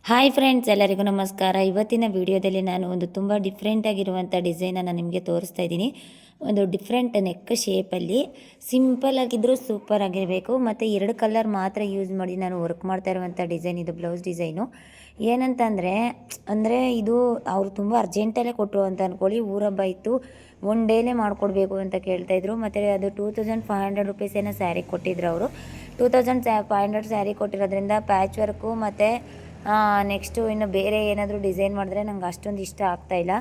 Hi friends, ಎಲ್ಲರಿಗೂ ನಮಸ್ಕಾರ. ಇವತ್ತಿನ ವಿಡಿಯೋದಲ್ಲಿ ನಾನು ಒಂದು ತುಂಬ ಡಿಫ್ರೆಂಟ್ ಆಗಿರುವಂಥ ಡಿಸೈನನ್ನು ನಿಮಗೆ ತೋರಿಸ್ತಾ ಇದ್ದೀನಿ. ಒಂದು ಡಿಫ್ರೆಂಟ್ ನೆಕ್ ಶೇಪಲ್ಲಿ ಸಿಂಪಲ್ ಆಗಿದ್ದರೂ ಸೂಪರ್ ಆಗಿರಬೇಕು. ಮತ್ತು 2 ಕಲರ್ ಮಾತ್ರ ಯೂಸ್ ಮಾಡಿ ನಾನು ವರ್ಕ್ ಮಾಡ್ತಾ ಇರುವಂಥ ಡಿಸೈನ್ ಇದು. ಬ್ಲೌಸ್ ಡಿಸೈನು ಏನಂತಂದರೆ ಇದು ಅವರು ತುಂಬ ಅರ್ಜೆಂಟಲ್ಲೇ ಕೊಟ್ಟರು ಅಂತ ಅಂದ್ಕೊಳ್ಳಿ. ಊರಬ್ಬ ಇತ್ತು, ಒನ್ ಡೇಲೇ ಮಾಡಿಕೊಡ್ಬೇಕು ಅಂತ ಕೇಳ್ತಾಯಿದ್ರು. ಮತ್ತು ಅದು 2500 ರುಪೀಸ್ ಏನೋ ಸ್ಯಾರಿ ಕೊಟ್ಟಿದ್ರು ಅವರು. 2500 ಸ್ಯಾರಿ ಕೊಟ್ಟಿರೋದ್ರಿಂದ ಪ್ಯಾಚ್ ವರ್ಕು ಮತ್ತು ನೆಕ್ಸ್ಟು ಇನ್ನು ಬೇರೆ ಏನಾದರೂ ಡಿಸೈನ್ ಮಾಡಿದ್ರೆ ನಂಗೆ ಅಷ್ಟೊಂದು ಇಷ್ಟ ಆಗ್ತಾಯಿಲ್ಲ.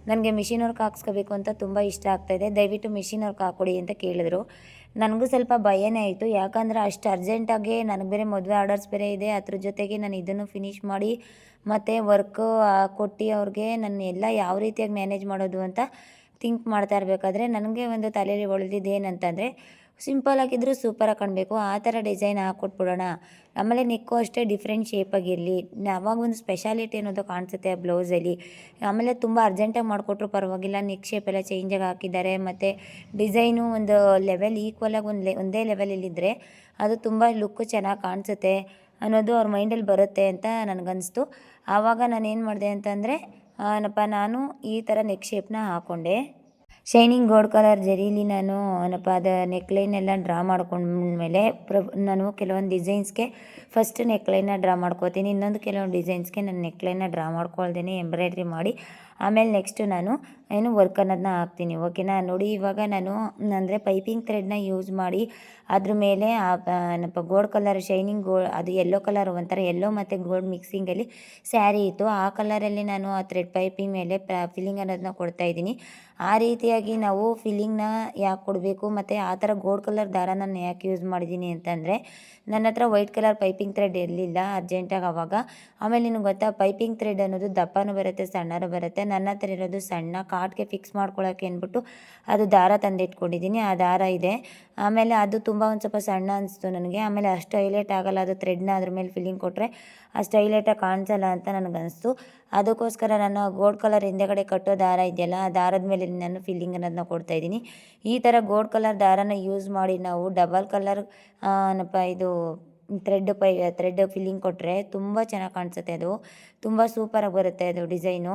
ನನಗೆ ಮಿಷಿನ್ ವರ್ಕ್ ಹಾಕ್ಸ್ಕೋಬೇಕು ಅಂತ ತುಂಬ ಇಷ್ಟ ಆಗ್ತಾಯಿದೆ. ದಯವಿಟ್ಟು ಮಿಷಿನ್ ವರ್ಕ್ ಹಾಕ್ಕೊಡಿ ಅಂತ ಕೇಳಿದ್ರು. ನನಗೂ ಸ್ವಲ್ಪ ಭಯನೇ ಆಯಿತು, ಯಾಕಂದರೆ ಅಷ್ಟು ಅರ್ಜೆಂಟಾಗಿ ನನಗೆ ಬೇರೆ ಮದುವೆ ಆರ್ಡರ್ಸ್ ಬೇರೆ ಇದೆ. ಅದ್ರ ಜೊತೆಗೆ ನಾನು ಇದನ್ನು ಫಿನಿಷ್ ಮಾಡಿ ಮತ್ತು ವರ್ಕು ಕೊಟ್ಟು ಅವ್ರಿಗೆ ನಾನು ಎಲ್ಲ ಯಾವ ರೀತಿಯಾಗಿ ಮ್ಯಾನೇಜ್ ಮಾಡೋದು ಅಂತ ಥಿಂಕ್ ಮಾಡ್ತಾ ಇರಬೇಕಾದ್ರೆ ನನಗೆ ಒಂದು ತಲೆಯಲ್ಲಿ ಹೊಳೆದಿದ್ದು ಏನಂತಂದರೆ, ಸಿಂಪಲ್ ಆಗಿದ್ದರೂ ಸೂಪರಾಗಿ ಕಾಣಬೇಕು, ಆ ಥರ ಡಿಸೈನ್ ಹಾಕ್ಕೊಟ್ಬಿಡೋಣ. ಆಮೇಲೆ ನೆಕ್ಕು ಅಷ್ಟೇ ಡಿಫ್ರೆಂಟ್ ಶೇಪಾಗಿರಲಿ, ಆವಾಗ ಒಂದು ಸ್ಪೆಷಾಲಿಟಿ ಅನ್ನೋದು ಕಾಣಿಸುತ್ತೆ ಆ ಬ್ಲೌಸಲ್ಲಿ. ಆಮೇಲೆ ತುಂಬ ಅರ್ಜೆಂಟಾಗಿ ಮಾಡಿಕೊಟ್ರು ಪರವಾಗಿಲ್ಲ, ನೆಕ್ ಶೇಪೆಲ್ಲ ಚೇಂಜಾಗಿ ಹಾಕಿದ್ದಾರೆ. ಮತ್ತು ಡಿಸೈನು ಒಂದು ಲೆವೆಲ್ ಈಕ್ವಲಾಗಿ ಒಂದೇ ಲೆವೆಲಲ್ಲಿದ್ದರೆ ಅದು ತುಂಬ ಲುಕ್ಕು ಚೆನ್ನಾಗಿ ಕಾಣಿಸುತ್ತೆ ಅನ್ನೋದು ಅವ್ರ ಮೈಂಡಲ್ಲಿ ಬರುತ್ತೆ ಅಂತ ನನಗನ್ನಿಸ್ತು. ಆವಾಗ ನಾನೇನು ಮಾಡಿದೆ ಅಂತಂದರೆ, ನಾನು ಈ ಥರ ನೆಕ್ ಶೇಪ್ನ ಹಾಕ್ಕೊಂಡೆ. ಶೈನಿಂಗ್ ಗೋಲ್ಡ್ ಕಲರ್ ಜರೀಲಿ ನಾನು ಅದು ನೆಕ್ಲೈನೆಲ್ಲ ಡ್ರಾ ಮಾಡ್ಕೊಂಡ್ಮೇಲೆ ನಾನು ಕೆಲವೊಂದು ಡಿಸೈನ್ಸ್ಗೆ ಫಸ್ಟ್ ನೆಕ್ಲೈನ್ನ ಡ್ರಾ ಮಾಡ್ಕೋತೀನಿ. ಕೆಲವೊಂದು ಡಿಸೈನ್ಸ್ಗೆ ನಾನು ನೆಕ್ಲೈನ್ನ ಡ್ರಾ ಮಾಡ್ಕೊಳ್ದೇನೆ ಎಂಬ್ರಾಯ್ಡ್ರಿ ಮಾಡಿ ಆಮೇಲೆ ನೆಕ್ಸ್ಟು ನಾನು ವರ್ಕ್ ಅನ್ನೋದನ್ನ ಹಾಕ್ತೀನಿ. ಓಕೆನಾ. ನೋಡಿ, ಇವಾಗ ನಾನು ಅಂದರೆ ಪೈಪಿಂಗ್ ಥ್ರೆಡ್ನ ಯೂಸ್ ಮಾಡಿ ಅದ್ರ ಮೇಲೆ ಗೋಲ್ಡ್ ಕಲರ್ ಶೈನಿಂಗ್ ಅದು ಯೆಲ್ಲೋ ಕಲರ್, ಒಂಥರ ಯೆಲ್ಲೋ ಮತ್ತು ಗೋಲ್ಡ್ ಮಿಕ್ಸಿಂಗಲ್ಲಿ ಸ್ಯಾರಿ ಇತ್ತು. ಆ ಕಲರಲ್ಲಿ ನಾನು ಆ ಥ್ರೆಡ್ ಪೈಪಿಂಗ್ ಮೇಲೆ ಫಿಲ್ಲಿಂಗ್ ಅನ್ನೋದನ್ನ ಕೊಡ್ತಾಯಿದ್ದೀನಿ. ಆ ರೀತಿಯಾಗಿ ನಾವು ಫಿಲ್ಲಿಂಗ್ನ ಯಾಕೆ ಕೊಡಬೇಕು ಮತ್ತು ಆ ಥರ ಗೋಲ್ಡ್ ಕಲರ್ ದಾರ ನಾನು ಯಾಕೆ ಯೂಸ್ ಮಾಡಿದ್ದೀನಿ ಅಂತಂದರೆ, ನನ್ನ ಹತ್ರ ವೈಟ್ ಕಲರ್ ಪೈಪಿಂಗ್ ಥ್ರೆಡ್ ಇರಲಿಲ್ಲ ಅರ್ಜೆಂಟಾಗಿ ಆವಾಗ. ಆಮೇಲೆ ನಿನಗೆ ಗೊತ್ತಾ, ಪೈಪಿಂಗ್ ಥ್ರೆಡ್ ಅನ್ನೋದು ದಪ್ಪನೂ ಬರುತ್ತೆ, ಸಣ್ಣನೂ ಬರುತ್ತೆ. ನನ್ನ ಹತ್ರ ಇರೋದು ಸಣ್ಣ, ಕಾಟ್ಗೆ ಫಿಕ್ಸ್ ಮಾಡ್ಕೊಳ್ಳೋಕ್ಕೆ ಅಂದ್ಬಿಟ್ಟು ಅದು ದಾರ ತಂದಿಟ್ಕೊಂಡಿದ್ದೀನಿ. ಆ ದಾರ ಇದೆ. ಆಮೇಲೆ ಅದು ತುಂಬ ಒಂದು ಸ್ವಲ್ಪ ಸಣ್ಣ ಅನಿಸ್ತು ನನಗೆ. ಆಮೇಲೆ ಅಷ್ಟು ಹೈಲೈಟ್ ಆಗೋಲ್ಲ, ಅದು ಥ್ರೆಡ್ನ ಅದ್ರ ಮೇಲೆ ಫಿಲ್ಲಿಂಗ್ ಕೊಟ್ಟರೆ ಅಷ್ಟು ಹೈಲೈಟಾಗಿ ಕಾಣಿಸಲ್ಲ ಅಂತ ನನಗನ್ನಿಸ್ತು. ಅದಕ್ಕೋಸ್ಕರ ನಾನು ಗೋಲ್ಡ್ ಕಲರ್ ಹಿಂದೆಗಡೆ ಕಟ್ಟೋ ದಾರ ಇದೆಯಲ್ಲ, ಆ ದಾರದ ಮೇಲೆ ನಾನು ಫಿಲ್ಲಿಂಗ್ ಅನ್ನೋದನ್ನ ಕೊಡ್ತಾಯಿದ್ದೀನಿ. ಈ ಥರ ಗೋಲ್ಡ್ ಕಲರ್ ದಾರನ ಯೂಸ್ ಮಾಡಿ ನಾವು ಡಬಲ್ ಕಲರ್ ಇದು ಥ್ರೆಡ್ ಫಿಲ್ಲಿಂಗ್ ಕೊಟ್ಟರೆ ತುಂಬ ಚೆನ್ನಾಗಿ ಕಾಣಿಸುತ್ತೆ. ಅದು ತುಂಬ ಸೂಪರಾಗಿ ಬರುತ್ತೆ ಅದು ಡಿಸೈನು,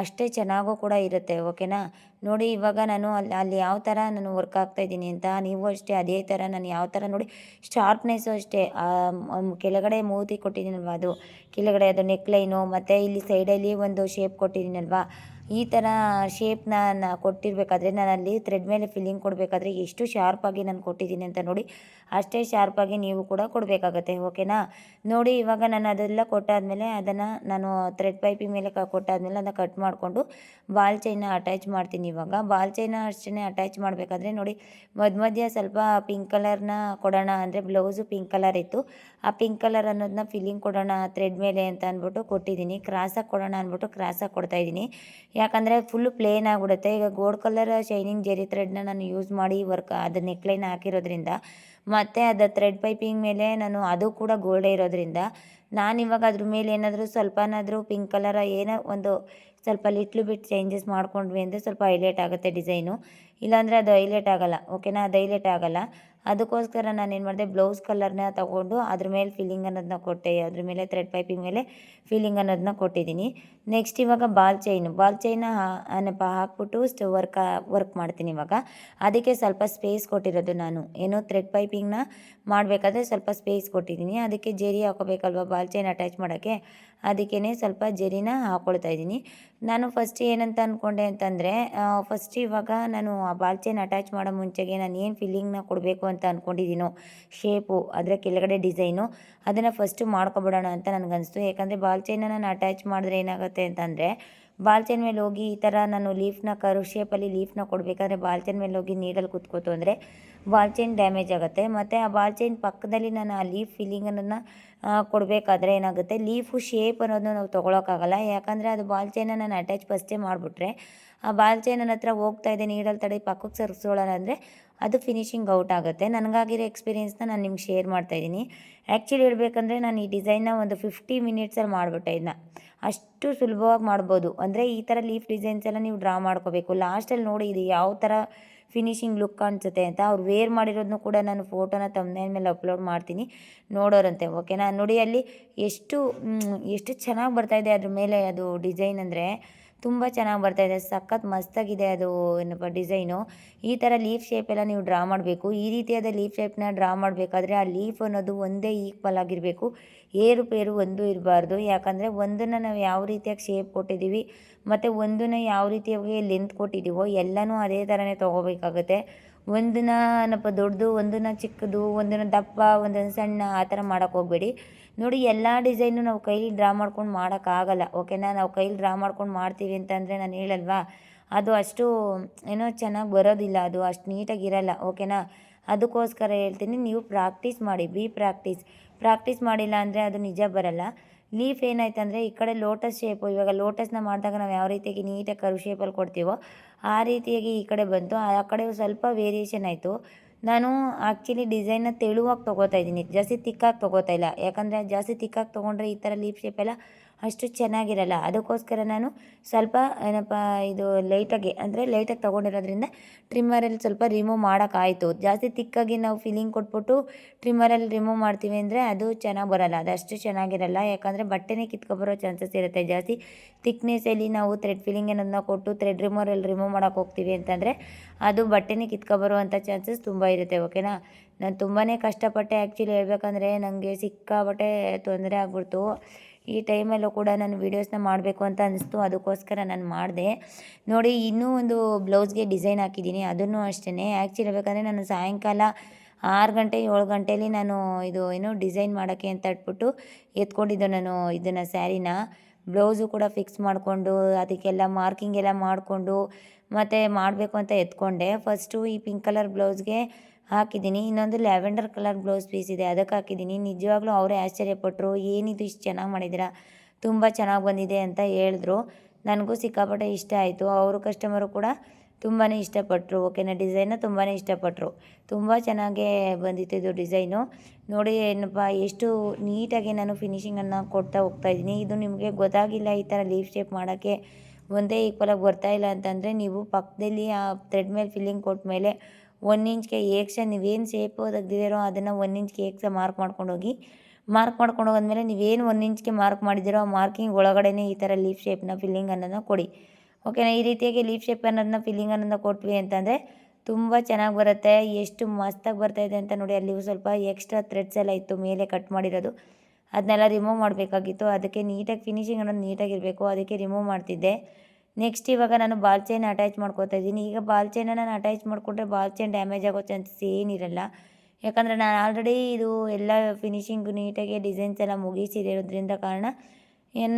ಅಷ್ಟೇ ಚೆನ್ನಾಗೂ ಕೂಡ ಇರುತ್ತೆ. ಓಕೆನಾ. ನೋಡಿ, ಇವಾಗ ನಾನು ಅಲ್ಲಿ ಯಾವ ಥರ ನಾನು ವರ್ಕ್ ಆಗ್ತಾಯಿದ್ದೀನಿ ಅಂತ ನೀವು ಅಷ್ಟೇ ಅದೇ ಥರ ನಾನು ಯಾವ ಥರ ನೋಡಿ, ಶಾರ್ಪ್ನೆಸ್ಸು ಅಷ್ಟೇ ಕೆಳಗಡೆ ಮೂತಿ ಕೊಟ್ಟಿದ್ದೀನಲ್ವ, ಅದು ಕೆಳಗಡೆ ಅದು ನೆಕ್ಲೈನು ಮತ್ತು ಇಲ್ಲಿ ಸೈಡಲ್ಲಿ ಒಂದು ಶೇಪ್ ಕೊಟ್ಟಿದ್ದೀನಲ್ವ, ಈ ಥರ ಶೇಪ್ನ ಕೊಟ್ಟಿರಬೇಕಾದ್ರೆ ನಾನು ಅಲ್ಲಿ ಥ್ರೆಡ್ ಮೇಲೆ ಫಿಲ್ಲಿಂಗ್ ಕೊಡಬೇಕಾದ್ರೆ ಎಷ್ಟು ಶಾರ್ಪಾಗಿ ನಾನು ಕೊಟ್ಟಿದ್ದೀನಿ ಅಂತ ನೋಡಿ, ಅಷ್ಟೇ ಶಾರ್ಪಾಗಿ ನೀವು ಕೂಡ ಕೊಡಬೇಕಾಗತ್ತೆ. ಓಕೆನಾ. ನೋಡಿ, ಇವಾಗ ನಾನು ಅದೆಲ್ಲ ಕೊಟ್ಟಾದಮೇಲೆ ಅದನ್ನು ನಾನು ಥ್ರೆಡ್ ಪೈಪಿಂಗ್ ಮೇಲೆ ಕೊಟ್ಟಾದಮೇಲೆ ಅದನ್ನು ಕಟ್ ಮಾಡಿಕೊಂಡು ಬಾಲ್ ಚೈನ್ನ ಅಟ್ಯಾಚ್ ಮಾಡ್ತೀನಿ. ಇವಾಗ ಬಾಲ್ ಚೈನ್ನ ಅಷ್ಟೇ ಅಟ್ಯಾಚ್ ಮಾಡಬೇಕಾದ್ರೆ ನೋಡಿ, ಮಧ್ಯ ಸ್ವಲ್ಪ ಪಿಂಕ್ ಕಲರ್ನ ಕೊಡೋಣ ಅಂದರೆ, ಬ್ಲೌಸು ಪಿಂಕ್ ಕಲರ್ ಇತ್ತು, ಆ ಪಿಂಕ್ ಕಲರ್ ಅನ್ನೋದನ್ನ ಫಿಲ್ಲಿಂಗ್ ಕೊಡೋಣ ಥ್ರೆಡ್ ಮೇಲೆ ಅಂತ ಅಂದ್ಬಿಟ್ಟು ಕೊಟ್ಟಿದ್ದೀನಿ. ಕ್ರಾಸಾಗಿ ಕೊಡೋಣ ಅಂದ್ಬಿಟ್ಟು ಕ್ರಾಸಾಗಿ ಕೊಡ್ತಾಯಿದ್ದೀನಿ, ಯಾಕಂದರೆ ಫುಲ್ಲು ಪ್ಲೇನ್ ಆಗಿಬಿಡುತ್ತೆ. ಈಗ ಗೋಲ್ಡ್ ಕಲರ್ ಶೈನಿಂಗ್ ಜೆರಿ ಥ್ರೆಡ್ನ ನಾನು ಯೂಸ್ ಮಾಡಿ ಅದು ನೆಕ್ಲೈನ್ ಹಾಕಿರೋದ್ರಿಂದ, ಮತ್ತು ಅದು ಥ್ರೆಡ್ ಪೈಪಿಂಗ್ ಮೇಲೆ ನಾನು ಅದು ಕೂಡ ಗೋಲ್ಡೇ ಇರೋದ್ರಿಂದ, ನಾನಿವಾಗ ಅದ್ರ ಮೇಲೆ ಏನಾದರೂ ಸ್ವಲ್ಪನಾದರೂ ಪಿಂಕ್ ಕಲರ ಏನೋ ಒಂದು ಸ್ವಲ್ಪ ಲಿಟ್ಲು ಬಿಟ್ ಚೇಂಜಸ್ ಮಾಡ್ಕೊಂಡ್ವಿ ಅಂದರೆ ಸ್ವಲ್ಪ ಹೈಲೈಟ್ ಆಗುತ್ತೆ ಡಿಸೈನು. ಇಲ್ಲಾಂದರೆ ಅದು ಹೈಲೈಟ್ ಆಗೋಲ್ಲ. ಓಕೆನಾ. ಅದು ಹೈಲೈಟ್ ಆಗೋಲ್ಲ. ಅದಕ್ಕೋಸ್ಕರ ನಾನೇನು ಮಾಡಿದೆ, ಬ್ಲೌಸ್ ಕಲರ್ನ ತೊಗೊಂಡು ಅದ್ರ ಮೇಲೆ ಫಿಲ್ಲಿಂಗ್ ಅನ್ನೋದನ್ನ ಕೊಟ್ಟೆ. ಅದ್ರ ಮೇಲೆ ಥ್ರೆಡ್ ಪೈಪಿಂಗ್ ಮೇಲೆ ಫಿಲ್ಲಿಂಗ್ ಅನ್ನೋದನ್ನ ಕೊಟ್ಟಿದ್ದೀನಿ. ನೆಕ್ಸ್ಟ್ ಇವಾಗ ಬಾಲ್ ಚೈನ್ನ ಹಾಕ್ಬಿಟ್ಟು ವರ್ಕ್ ಮಾಡ್ತೀನಿ ಇವಾಗ. ಅದಕ್ಕೆ ಸ್ವಲ್ಪ ಸ್ಪೇಸ್ ಕೊಟ್ಟಿರೋದು ನಾನು, ಥ್ರೆಡ್ ಪೈಪಿಂಗ್ನ ಮಾಡಬೇಕಾದ್ರೆ ಸ್ವಲ್ಪ ಸ್ಪೇಸ್ ಕೊಟ್ಟಿದ್ದೀನಿ. ಅದಕ್ಕೆ ಜರಿ ಹಾಕೋಬೇಕಲ್ವ ಬಾಲ್ ಚೈನ್ ಅಟ್ಯಾಚ್ ಮಾಡೋಕ್ಕೆ, ಅದಕ್ಕೇ ಸ್ವಲ್ಪ ಜರಿನ ಹಾಕ್ಕೊಳ್ತಾ ಇದ್ದೀನಿ. ನಾನು ಫಸ್ಟ್ ಏನಂತ ಅಂದ್ಕೊಂಡೆ ಅಂತಂದರೆ, ಫಸ್ಟ್ ಇವಾಗ ನಾನು ಆ ಬಾಲ್ ಚೈನ್ ಅಟ್ಯಾಚ್ ಮಾಡೋ ಮುಂಚೆಗೆ ನಾನು ಏನು ಫಿಲ್ಲಿಂಗ್ನ ಕೊಡಬೇಕು ಅಂತ ಅಂದ್ಕೊಂಡಿದ್ದೀನೋ ಶೇಪು, ಅದರ ಕೆಳಗಡೆ ಡಿಸೈನು, ಅದನ್ನು ಫಸ್ಟು ಮಾಡ್ಕೊಬಿಡೋಣ ಅಂತ ನನಗನ್ನಿಸ್ತು. ಯಾಕಂದರೆ ಬಾಲ್ ಚೈನ್ನ ನಾನು ಅಟ್ಯಾಚ್ ಮಾಡಿದ್ರೆ ಏನಾಗುತ್ತೆ ಅಂತಂದರೆ, ಬಾಲ್ ಚೈನ್ ಮೇಲೆ ಹೋಗಿ ಈ ಥರ ನಾನು ಲೀಫ್ನ ಕರ್ವ್ ಶೇಪಲ್ಲಿ ಲೀಫ್ನ ಕೊಡಬೇಕಾದ್ರೆ ಬಾಲ್ ಚೈನ್ ಮೇಲೆ ಹೋಗಿ ನೀಡಲ್ಲಿ ಕುತ್ಕೋತು ಅಂದರೆ ಬಾಲ್ ಚೈನ್ ಡ್ಯಾಮೇಜ್ ಆಗುತ್ತೆ. ಮತ್ತು ಆ ಬಾಲ್ ಚೈನ್ ಪಕ್ಕದಲ್ಲಿ ನಾನು ಆ ಲೀಫ್ ಫಿಲ್ಲಿಂಗ್ ಅನ್ನೋದನ್ನ ಕೊಡಬೇಕಾದ್ರೆ ಏನಾಗುತ್ತೆ, ಲೀಫು ಶೇಪ್ ಅನ್ನೋದನ್ನ ನಾವು ತೊಗೊಳಕ್ಕಾಗಲ್ಲ. ಯಾಕಂದರೆ ಅದು ಬಾಲ್ ಚೈನ್ನ ನಾನು ಅಟ್ಯಾಚ್ ಫಸ್ಟೇ ಮಾಡಿಬಿಟ್ರೆ, ಆ ಬಾಲ್ ಚೈನ್ ನನ್ನ ಹತ್ರ ಹೋಗ್ತಾಯಿದೆ ನೀಡಲ್ ತಡೆ ಪಕ್ಕಕ್ಕೆ ಸರಿಸೋಣ ಅಂದರೆ ಅದು ಫಿನಿಶಿಂಗ್ ಔಟ್ ಆಗುತ್ತೆ. ನನಗಾಗಿರೋ ಎಕ್ಸ್ಪೀರಿಯೆನ್ಸ್ನ ನಾನು ನಿಮ್ಗೆ ಶೇರ್ ಮಾಡ್ತಾಯಿದ್ದೀನಿ. ಆ್ಯಕ್ಚುಲಿ ಹೇಳ್ಬೇಕಂದ್ರೆ ನಾನು ಈ ಡಿಸೈನ್ನ ಒಂದು 50 ಮಿನಿಟ್ಸಲ್ಲಿ ಮಾಡಿಬಿಟ್ಟೆ. ಇದನ್ನ ಅಷ್ಟು ಸುಲಭವಾಗಿ ಮಾಡ್ಬೋದು. ಅಂದರೆ ಈ ಥರ ಲೀಫ್ ಡಿಸೈನ್ಸ್ ಎಲ್ಲ ನೀವು ಡ್ರಾ ಮಾಡ್ಕೋಬೇಕು. ಲಾಸ್ಟಲ್ಲಿ ನೋಡಿ ಇದು ಯಾವ ಥರ ಫಿನಿಶಿಂಗ್ ಲುಕ್ ಕಾಣಿಸುತ್ತೆ ಅಂತ. ಅವ್ರು ವೇರ್ ಮಾಡಿರೋದನ್ನು ಕೂಡ ನಾನು ಫೋಟೋನ ತಮ್ನೇಲ್ ಮೇಲೆ ಅಪ್ಲೋಡ್ ಮಾಡ್ತೀನಿ, ನೋಡೋರಂತೆ. ಓಕೆನಾ. ನೋಡಿ ಅಲ್ಲಿ ಎಷ್ಟು ಚೆನ್ನಾಗಿ ಬರ್ತಾಯಿದೆ ಅದ್ರ ಮೇಲೆ ಅದು ಡಿಸೈನ್ ಅಂದರೆ ತುಂಬ ಚೆನ್ನಾಗಿ ಬರ್ತಾಯಿದೆ, ಸಖತ್ ಮಸ್ತಾಗಿದೆ ಅದು ಏನಪ್ಪ ಡಿಸೈನು. ಈ ಥರ ಲೀಫ್ ಶೇಪೆಲ್ಲ ನೀವು ಡ್ರಾ ಮಾಡಬೇಕು. ಈ ರೀತಿಯಾದ ಲೀಫ್ ಶೇಪ್ನ ಡ್ರಾ ಮಾಡಬೇಕಾದ್ರೆ ಆ ಲೀಫ್ ಅನ್ನೋದು ಒಂದೇ ಈಕ್ವಲ್ ಆಗಿರಬೇಕು, ಏರುಪೇರು ಒಂದು ಇರಬಾರ್ದು. ಯಾಕಂದರೆ ಒಂದನ್ನು ನಾವು ಯಾವ ರೀತಿಯಾಗಿ ಶೇಪ್ ಕೊಟ್ಟಿದ್ದೀವಿ ಮತ್ತು ಒಂದನ್ನು ಯಾವ ರೀತಿಯಾಗಿ ಲೆಂತ್ ಕೊಟ್ಟಿದ್ದೀವೋ ಎಲ್ಲನೂ ಅದೇ ಥರನೇ ತೊಗೋಬೇಕಾಗುತ್ತೆ. ಒಂದನ್ನ ಏನಪ್ಪ ದೊಡ್ಡದು, ಒಂದನ್ನು ಚಿಕ್ಕದು, ಒಂದನ್ನು ದಪ್ಪ, ಒಂದನ್ನು ಸಣ್ಣ, ಆ ಥರ ಮಾಡೋಕ್ಕೆ ಹೋಗಬೇಡಿ. ನೋಡಿ ಎಲ್ಲ ಡಿಸೈನು ನಾವು ಕೈಲಿ ಡ್ರಾ ಮಾಡ್ಕೊಂಡು ಮಾಡೋಕ್ಕಾಗಲ್ಲ. ಓಕೆನಾ. ನಾವು ಕೈಲಿ ಡ್ರಾ ಮಾಡ್ಕೊಂಡು ಮಾಡ್ತೀವಿ ಅಂತಂದರೆ ನಾನು ಹೇಳಲ್ವಾ, ಅದು ಅಷ್ಟು ಏನೋ ಚೆನ್ನಾಗಿ ಬರೋದಿಲ್ಲ, ಅದು ಅಷ್ಟು ನೀಟಾಗಿರಲ್ಲ. ಓಕೆನಾ. ಅದಕ್ಕೋಸ್ಕರ ಹೇಳ್ತೀನಿ, ನೀವು ಪ್ರಾಕ್ಟೀಸ್ ಮಾಡಿ, ಪ್ರಾಕ್ಟೀಸ್ ಮಾಡಿಲ್ಲ ಅಂದರೆ ಅದು ನಿಜ ಬರಲ್ಲ. ಲೀಫ್ ಏನಾಯ್ತಂದರೆ ಈ ಕಡೆ ಲೋಟಸ್ ಶೇಪು, ಇವಾಗ ಲೋಟಸ್ನ ಮಾಡಿದಾಗ ನಾವು ಯಾವ ರೀತಿಯಾಗಿ ನೀಟಾಗಿ ಕರ್ವ್ ಶೇಪಲ್ಲಿ ಕೊಡ್ತೀವೋ ಆ ರೀತಿಯಾಗಿ ಈ ಕಡೆ ಬಂತು, ಆ ಕಡೆ ಸ್ವಲ್ಪ ವೇರಿಯೇಷನ್ ಆಯಿತು. ನಾನು ಆ್ಯಕ್ಚುಲಿ ಡಿಸೈನ್ನ ತೆಳುವಾಗಿ ತೊಗೋತಾ ಇದ್ದೀನಿ, ಜಾಸ್ತಿ ತಿಕ್ಕಾಗಿ ತೊಗೋತಾ ಇಲ್ಲ. ಯಾಕಂದರೆ ಜಾಸ್ತಿ ತಿಕ್ಕಾಗಿ ತೊಗೊಂಡ್ರೆ ಈ ಥರ ಲೀಫ್ ಶೇಪೆಲ್ಲ ಅಷ್ಟು ಚೆನ್ನಾಗಿರಲ್ಲ. ಅದಕ್ಕೋಸ್ಕರ ನಾನು ಸ್ವಲ್ಪ ಏನಪ್ಪ ಇದು ಲೈಟಾಗಿ ತೊಗೊಂಡಿರೋದ್ರಿಂದ ಟ್ರಿಮ್ಮರಲ್ಲಿ ಸ್ವಲ್ಪ ರಿಮೂವ್ ಮಾಡೋಕ್ಕಾಯಿತು. ಜಾಸ್ತಿ ತಿಕ್ಕಾಗಿ ನಾವು ಫಿಲ್ಲಿಂಗ್ ಕೊಟ್ಬಿಟ್ಟು ಟ್ರಿಮ್ಮರಲ್ಲಿ ರಿಮೂವ್ ಮಾಡ್ತೀವಿ ಅಂದರೆ ಅದು ಚೆನ್ನಾಗಿ ಬರೋಲ್ಲ, ಅದು ಅಷ್ಟು ಚೆನ್ನಾಗಿರಲ್ಲ. ಯಾಕಂದರೆ ಬಟ್ಟೆನೇ ಕಿತ್ಕೊಬರೋ ಚಾನ್ಸಸ್ ಇರುತ್ತೆ. ಜಾಸ್ತಿ ತಿಕ್ನೆಸ್ಸಲ್ಲಿ ನಾವು ಥ್ರೆಡ್ ಫಿಲ್ಲಿಂಗ್ ಅನ್ನೋದನ್ನ ಕೊಟ್ಟು ಥ್ರೆಡ್ ರಿಮೂವರಲ್ಲಿ ರಿಮೂವ್ ಮಾಡೋಕೆ ಹೋಗ್ತೀವಿ ಅಂತಂದರೆ ಅದು ಬಟ್ಟೆನೇ ಕಿತ್ಕೊಬರುವಂಥ ಚಾನ್ಸಸ್ ತುಂಬ ಇರುತ್ತೆ. ಓಕೆನಾ. ನಾನು ತುಂಬಾ ಕಷ್ಟಪಟ್ಟೆ ಆ್ಯಕ್ಚುಲಿ ಹೇಳ್ಬೇಕಂದ್ರೆ, ನನಗೆ ಸಿಕ್ಕಾಪಟ್ಟೆ ತೊಂದರೆ ಆಗ್ಬಿಡ್ತು. ಈ ಟೈಮಲ್ಲೂ ಕೂಡ ನಾನು ವೀಡಿಯೋಸ್ನ ಮಾಡಬೇಕು ಅಂತ ಅನ್ನಿಸ್ತು, ಅದಕ್ಕೋಸ್ಕರ ನಾನು ಮಾಡಿದೆ. ನೋಡಿ ಇನ್ನೂ ಒಂದು ಬ್ಲೌಸ್ಗೆ ಡಿಸೈನ್ ಹಾಕಿದ್ದೀನಿ, ಅದನ್ನು ಅಷ್ಟೇ. ಆ್ಯಕ್ಚುಲಿ ಹೇಳ್ಬೇಕಂದ್ರೆ ನಾನು ಸಾಯಂಕಾಲ 6 ಗಂಟೆ 7 ಗಂಟೇಲಿ ನಾನು ಇದು ಡಿಸೈನ್ ಮಾಡೋಕ್ಕೆ ಅಂತ ಇಟ್ಬಿಟ್ಟು ಎತ್ಕೊಂಡಿದ್ದು ನಾನು ಇದನ್ನು ಸ್ಯಾರಿನ. ಬ್ಲೌಸು ಕೂಡ ಫಿಕ್ಸ್ ಮಾಡಿಕೊಂಡು ಅದಕ್ಕೆಲ್ಲ ಮಾರ್ಕಿಂಗ್ ಎಲ್ಲ ಮಾಡಿಕೊಂಡು ಮತ್ತು ಮಾಡಬೇಕು ಅಂತ ಎತ್ಕೊಂಡೆ. ಫಸ್ಟು ಈ ಪಿಂಕ್ ಕಲರ್ ಬ್ಲೌಸ್ಗೆ ಹಾಕಿದ್ದೀನಿ, ಇನ್ನೊಂದು ಲ್ಯಾವೆಂಡರ್ ಕಲರ್ ಬ್ಲೌಸ್ ಪೀಸ್ ಇದೆ ಅದಕ್ಕೆ ಹಾಕಿದ್ದೀನಿ. ನಿಜವಾಗ್ಲೂ ಅವರೇ ಆಶ್ಚರ್ಯಪಟ್ಟರು, ಏನಿದು ಇಷ್ಟು ಚೆನ್ನಾಗಿ ಮಾಡಿದ್ದೀರಾ, ತುಂಬ ಚೆನ್ನಾಗಿ ಬಂದಿದೆ ಅಂತ ಹೇಳಿದ್ರು. ನನಗೂ ಸಿಕ್ಕಾಪಟ್ಟೆ ಇಷ್ಟ ಆಯಿತು, ಅವರು ಕಸ್ಟಮರು ಕೂಡ ತುಂಬಾ ಇಷ್ಟಪಟ್ಟರು. ಓಕೆನಾ. ಡಿಸೈನ್ನ ತುಂಬಾ ಇಷ್ಟಪಟ್ಟರು, ತುಂಬ ಚೆನ್ನಾಗೇ ಬಂದಿತ್ತು ಇದು ಡಿಸೈನು. ನೋಡಿ ಏನಪ್ಪ ಎಷ್ಟು ನೀಟಾಗಿ ನಾನು ಫಿನಿಷಿಂಗನ್ನು ಕೊಡ್ತಾ ಹೋಗ್ತಾಯಿದ್ದೀನಿ. ಇದು ನಿಮಗೆ ಗೊತ್ತಾಗಿಲ್ಲ ಈ ಥರ ಲೀಫ್ ಶೇಪ್ ಮಾಡೋಕ್ಕೆ ಒಂದೇ ಈಕ್ವಲಾಗಿ ಬರ್ತಾಯಿಲ್ಲ ಅಂತಂದರೆ, ನೀವು ಪಕ್ಕದಲ್ಲಿ ಆ ಥ್ರೆಡ್ ಮೇಲೆ ಫಿಲ್ಲಿಂಗ್ ಕೊಟ್ಟ ಮೇಲೆ 1 ಇಂಚ್ಗೆ ಏಕ್ಸ ನೀವೇನು ಶೇಪು ತೆಗ್ದಿದ್ದೀರೋ ಅದನ್ನು 1 ಇಂಚ್ಗೆ ಏಕ್ಸ ಮಾರ್ಕ್ ಮಾಡ್ಕೊಂಡು ಹೋಗೋದ್ಮೇಲೆ ನೀವೇನು 1 ಇಂಚ್ಗೆ ಮಾರ್ಕ್ ಮಾಡಿದ್ದೀರೋ ಆ ಮಾರ್ಕಿಂಗ್ ಒಳಗಡೆನೇ ಈ ಥರ ಲೀಫ್ ಶೇಪ್ನ ಫಿಲ್ಲಿಂಗ್ ಅನ್ನೋದನ್ನ ಕೊಡಿ. ಓಕೆನಾ. ಈ ರೀತಿಯಾಗಿ ಲೀಫ್ ಶೇಪ್ ಅನ್ನೋದನ್ನ ಫಿಲ್ಲಿಂಗ್ ಅನ್ನೋದನ್ನ ಕೊಟ್ವಿ ಅಂತಂದರೆ ತುಂಬ ಚೆನ್ನಾಗಿ ಬರುತ್ತೆ. ಎಷ್ಟು ಮಸ್ತಾಗಿ ಬರ್ತಾಯಿದೆ ಅಂತ ನೋಡಿ. ಅಲ್ಲಿ ಸ್ವಲ್ಪ ಎಕ್ಸ್ಟ್ರಾ ಥ್ರೆಡ್ಸ್ ಎಲ್ಲ ಇತ್ತು ಮೇಲೆ ಕಟ್ ಮಾಡಿರೋದು, ಅದನ್ನೆಲ್ಲ ರಿಮೂವ್ ಮಾಡಬೇಕಾಗಿತ್ತು. ಅದಕ್ಕೆ ನೀಟಾಗಿ ಫಿನಿಷಿಂಗ್ ಅನ್ನೋದು ನೀಟಾಗಿರಬೇಕು, ಅದಕ್ಕೆ ರಿಮೂವ್ ಮಾಡ್ತಿದ್ದೆ. ನೆಕ್ಸ್ಟ್ ಇವಾಗ ನಾನು ಬಾಲ್ ಚೈನ್ ಅಟ್ಯಾಚ್ ಮಾಡ್ಕೊತಾ ಇದ್ದೀನಿ. ಈಗ ಬಾಲ್ ಚೈನ ನಾನು ಅಟ್ಯಾಚ್ ಮಾಡಿಕೊಂಡ್ರೆ ಬಾಲ್ ಚೈನ್ ಡ್ಯಾಮೇಜ್ ಆಗೋ ಚಾನ್ಸಸ್ ಏನಿರಲ್ಲ. ಯಾಕಂದರೆ ನಾನು ಆಲ್ರೆಡಿ ಇದು ಎಲ್ಲ ಫಿನಿಷಿಂಗ್ ನೀಟಾಗಿ ಡಿಸೈನ್ಸ್ ಎಲ್ಲ ಮುಗಿಸಿರೋದ್ರಿಂದ ಕಾರಣ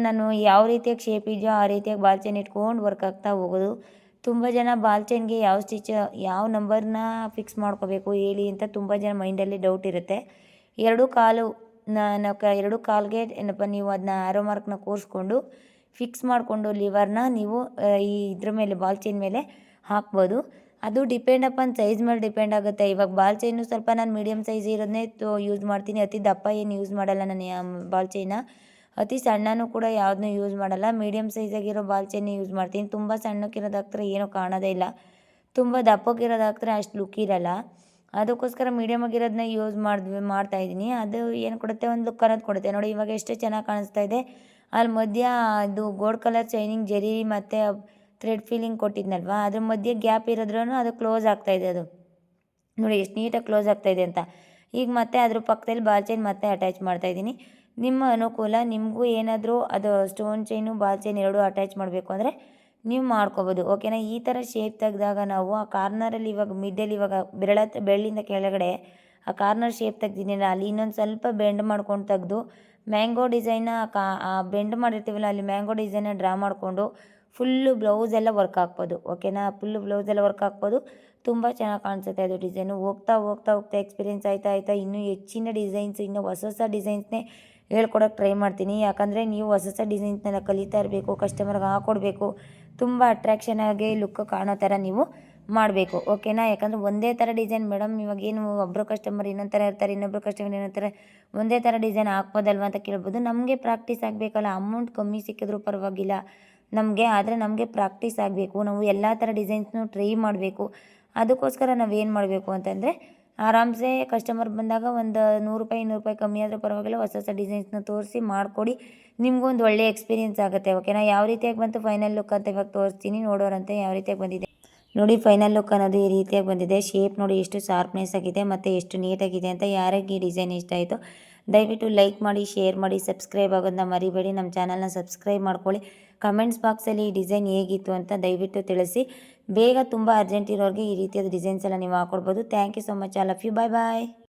ನಾನು ಯಾವ ರೀತಿಯಾಗಿ ಶೇಪ್ ಇದೆಯೋ ಆ ರೀತಿಯಾಗಿ ಬಾಲ್ ಚೈನ್ ಇಟ್ಕೊಂಡು ವರ್ಕ್ ಆಗ್ತಾ ಹೋಗೋದು. ತುಂಬ ಜನ ಬಾಲ್ ಚೈನ್ಗೆ ಯಾವ ಸ್ಟಿಚ್ ಯಾವ ನಂಬರ್ನ ಫಿಕ್ಸ್ ಮಾಡ್ಕೋಬೇಕು ಹೇಳಿ ಅಂತ ತುಂಬ ಜನ ಮೈಂಡಲ್ಲಿ ಡೌಟ್ ಇರುತ್ತೆ. 2 ಕಾಲು ಎರಡು ಕಾಲಿಗೆ ಏನಪ್ಪ ನೀವು ಅದನ್ನ ಆರೋ ಮಾರ್ಕ್ನ ಕೂರಿಸ್ಕೊಂಡು ಫಿಕ್ಸ್ ಮಾಡಿಕೊಂಡು ಲಿವರ್ನ ನೀವು ಈ ಇದ್ರ ಮೇಲೆ ಬಾಲ್ ಚೈನ್ ಮೇಲೆ ಹಾಕ್ಬೋದು. ಅದು ಡಿಪೆಂಡ್ ಅಪಾನ್ ಸೈಜ್ ಮೇಲೆ ಡಿಪೆಂಡ್ ಆಗುತ್ತೆ. ಇವಾಗ ಬಾಲ್ ಚೈನು ಸ್ವಲ್ಪ ನಾನು ಮೀಡಿಯಮ್ ಸೈಜ್ ಇರೋದನ್ನೇ ಯೂಸ್ ಮಾಡ್ತೀನಿ, ಅತಿ ದಪ್ಪ ಏನು ಯೂಸ್ ಮಾಡಲ್ಲ ನಾನು ಬಾಲ್ ಚೈನ. ಅತಿ ಸಣ್ಣನೂ ಕೂಡ ಯಾವುದನ್ನೂ ಯೂಸ್ ಮಾಡಲ್ಲ, ಮೀಡಿಯಮ್ ಸೈಜಾಗಿರೋ ಬಾಲ್ ಚೈನ್ ಯೂಸ್ ಮಾಡ್ತೀನಿ. ತುಂಬ ಸಣ್ಣಕ್ಕಿರೋದು ಹಾಕ್ತಾರೆ ಏನೂ ಕಾಣೋದೇ ಇಲ್ಲ, ತುಂಬ ದಪ್ಪಕ್ಕಿರೋದು ಹಾಕ್ತಾರೆ ಅಷ್ಟು ಲುಕ್ ಇರಲ್ಲ. ಅದಕ್ಕೋಸ್ಕರ ಮೀಡಿಯಮ್ ಆಗಿರೋದನ್ನ ಯೂಸ್ ಮಾಡ್ತಾಯಿದ್ದೀನಿ. ಅದು ಏನು ಕೊಡುತ್ತೆ, ಒಂದು ಲುಕ್ ಅನ್ನೋದು ಕೊಡುತ್ತೆ. ನೋಡಿ ಇವಾಗ ಎಷ್ಟು ಚೆನ್ನಾಗಿ ಕಾಣಿಸ್ತಾ ಇದೆ. ಅಲ್ಲಿ ಮಧ್ಯ ಇದು ಗೋಲ್ಡ್ ಕಲರ್ ಚೈನಿಂಗ್ ಜರಿ ಮತ್ತು ಥ್ರೆಡ್ ಫಿಲ್ಲಿಂಗ್ ಕೊಟ್ಟಿದ್ನಲ್ವ, ಅದ್ರ ಮಧ್ಯೆ ಗ್ಯಾಪ್ ಇರೋದ್ರೂ ಅದು ಕ್ಲೋಸ್ ಆಗ್ತಾಯಿದೆ. ಅದು ನೋಡಿ ಎಷ್ಟು ನೀಟಾಗಿ ಕ್ಲೋಸ್ ಆಗ್ತಾಯಿದೆ ಅಂತ. ಈಗ ಮತ್ತೆ ಅದ್ರ ಪಕ್ಕದಲ್ಲಿ ಬಾಲ್ ಚೈನ್ ಮತ್ತೆ ಅಟ್ಯಾಚ್ ಮಾಡ್ತಾಯಿದ್ದೀನಿ. ನಿಮ್ಮ ಅನುಕೂಲ, ನಿಮಗೂ ಏನಾದರೂ ಅದು ಸ್ಟೋನ್ ಚೈನು ಬಾಲ್ ಚೈನ್ ಎರಡೂ ಅಟ್ಯಾಚ್ ಮಾಡಬೇಕು ಅಂದರೆ ನೀವು ಮಾಡ್ಕೋಬೋದು. ಓಕೆನಾ. ಈ ಥರ ಶೇಪ್ ತೆಗೆದಾಗ ನಾವು ಆ ಕಾರ್ನರಲ್ಲಿ ಇವಾಗ ಮಿಡ್ಡಲ್ಲಿ ಇವಾಗ ಬೆರಳಿಂದ ಕೆಳಗಡೆ ಆ ಕಾರ್ನರ್ ಶೇಪ್ ತೆಗ್ದಿದ್ದೀನಲ್ಲ, ಅಲ್ಲಿ ಇನ್ನೊಂದು ಸ್ವಲ್ಪ ಬೆಂಡ್ ಮಾಡ್ಕೊಂಡು ತೆಗೆದು ಮ್ಯಾಂಗೋ ಡಿಸೈನ್ನ ಬೆಂಡ್ ಮಾಡಿರ್ತೀವಲ್ಲ ಅಲ್ಲಿ ಮ್ಯಾಂಗೋ ಡಿಸೈನ್ನ ಡ್ರಾ ಮಾಡಿಕೊಂಡು ಫುಲ್ಲು ಬ್ಲೌಸೆಲ್ಲ ವರ್ಕ್ ಹಾಕ್ಬೋದು. ಓಕೆನಾ. ಫುಲ್ಲು ಬ್ಲೌಸೆಲ್ಲ ವರ್ಕ್ ಹಾಕ್ಬೋದು, ತುಂಬ ಚೆನ್ನಾಗಿ ಕಾಣಿಸುತ್ತೆ ಅದು ಡಿಸೈನು. ಹೋಗ್ತಾ ಎಕ್ಸ್ಪೀರಿಯೆನ್ಸ್ ಆಯ್ತಾ ಇನ್ನೂ ಹೆಚ್ಚಿನ ಡಿಸೈನ್ಸ್, ಇನ್ನೂ ಹೊಸ ಡಿಸೈನ್ಸ್ನೇ ಹೇಳ್ಕೊಡೋಕ್ಕೆ ಟ್ರೈ ಮಾಡ್ತೀನಿ. ಯಾಕಂದರೆ ನೀವು ಹೊಸ ಡಿಸೈನ್ಸ್ನೆಲ್ಲ ಕಲಿತಾ ಇರಬೇಕು, ಕಸ್ಟಮರ್ಗೆ ಹಾಕ್ಕೊಡ್ಬೇಕು, ತುಂಬ ಅಟ್ರ್ಯಾಕ್ಷನ್ ಆಗಿ ಲುಕ್ ಕಾಣೋ ಥರ ನೀವು ಮಾಡಬೇಕು. ಓಕೆನಾ. ಯಾಕಂದರೆ ಒಂದೇ ಥರ ಡಿಸೈನ್ ಮೇಡಮ್ ಇವಾಗೇನು ಒಬ್ಬರು ಕಸ್ಟಮರ್ ಇನ್ನೊಂದು ಥರ ಇರ್ತಾರೆ, ಇನ್ನೊಬ್ಬರು ಕಸ್ಟಮರ್ ಇನ್ನೊಂದು ಥರ, ಒಂದೇ ಥರ ಡಿಸೈನ್ ಹಾಕ್ಬೋದಲ್ವ ಅಂತ ಕೇಳ್ಬೋದು. ನಮಗೆ ಪ್ರಾಕ್ಟೀಸ್ ಆಗಬೇಕಲ್ಲ, ಅಮೌಂಟ್ ಕಮ್ಮಿ ಸಿಕ್ಕಿದ್ರೂ ಪರವಾಗಿಲ್ಲ ನಮಗೆ, ಆದರೆ ನಮಗೆ ಪ್ರಾಕ್ಟೀಸ್ ಆಗಬೇಕು. ನಾವು ಎಲ್ಲ ಥರ ಡಿಸೈನ್ಸ್ನೂ ಟ್ರೈ ಮಾಡಬೇಕು. ಅದಕ್ಕೋಸ್ಕರ ನಾವೇನು ಮಾಡಬೇಕು ಅಂತಂದರೆ ಆರಾಮ್ಸೆ ಕಸ್ಟಮರ್ ಬಂದಾಗ ಒಂದು 100 ರೂಪಾಯಿ 200 ರೂಪಾಯಿ ಕಮ್ಮಿ ಆದರೂ ಪರವಾಗಿಲ್ಲ, ಹೊಸ ಹೊಸ ಡಿಸೈನ್ಸ್ನ ತೋರಿಸಿ ಮಾಡಿಕೊಡಿ. ನಿಮಗೊಂದು ಒಳ್ಳೆ ಎಕ್ಸ್ಪೀರಿಯೆನ್ಸ್ ಆಗುತ್ತೆ. ಓಕೆನಾ? ಯಾವ ರೀತಿಯಾಗಿ ಬಂತು ಫೈನಲ್ ಲುಕ್ ಅಂತ ಇವಾಗ ತೋರಿಸ್ತೀನಿ, ನೋಡೋರಂತೆ ಯಾವ ರೀತಿಯಾಗಿ ಬಂದಿದೆ ನೋಡಿ. ಫೈನಲ್ ಲುಕ್ ಅನ್ನೋದು ಈ ರೀತಿಯಾಗಿ ಬಂದಿದೆ. ಶೇಪ್ ನೋಡಿ ಎಷ್ಟು ಶಾರ್ಪ್ನೆಸ್ ಆಗಿದೆ ಮತ್ತು ಎಷ್ಟು ನೀಟಾಗಿದೆ ಅಂತ. ಯಾರಿಗೆ ಈ ಡಿಸೈನ್ ಇಷ್ಟ ಆಯಿತು ದಯವಿಟ್ಟು ಲೈಕ್ ಮಾಡಿ, ಶೇರ್ ಮಾಡಿ, ಸಬ್ಸ್ಕ್ರೈಬ್ ಆಗೋದನ್ನ ಮರಿಬೇಡಿ. ನಮ್ಮ ಚಾನಲ್ನ ಸಬ್ಸ್ಕ್ರೈಬ್ ಮಾಡ್ಕೊಳ್ಳಿ. ಕಮೆಂಟ್ಸ್ ಬಾಕ್ಸಲ್ಲಿ ಈ ಡಿಸೈನ್ ಹೇಗಿತ್ತು ಅಂತ ದಯವಿಟ್ಟು ತಿಳಿಸಿ. ಬೇಗ ತುಂಬ ಅರ್ಜೆಂಟ್ ಇರೋರಿಗೆ ಈ ರೀತಿಯಾದ ಡಿಸೈನ್ಸ್ ಎಲ್ಲ ನೀವು ಹಾಕ್ಕೊಡ್ಬೋದು. Thank you so much. I love you. Bye bye.